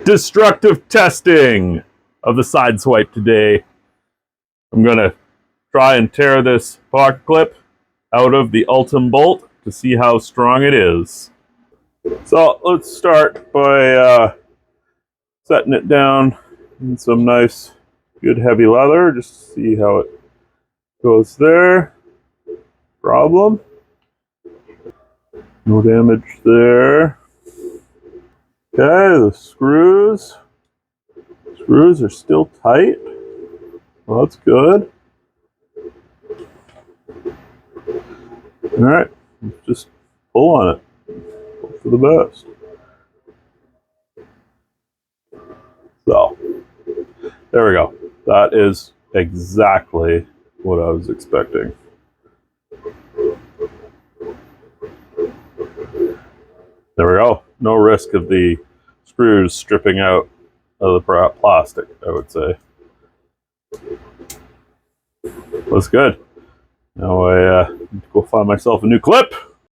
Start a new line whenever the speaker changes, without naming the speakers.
Destructive testing of the Sideswipe today. I'm going to try and tear this pocket clip out of the Ultim bolt to see how strong it is. So let's start by setting it down in some nice, good heavy leather, just to see how it goes there. Problem. No damage there. Okay, the screws are still tight. Well, that's good. All right, just pull on it. Hope for the best. So, there we go. That is exactly what I was expecting. There we go. No risk of the screws stripping out of the plastic, I would say. That's good. Now I need to go find myself a new clip.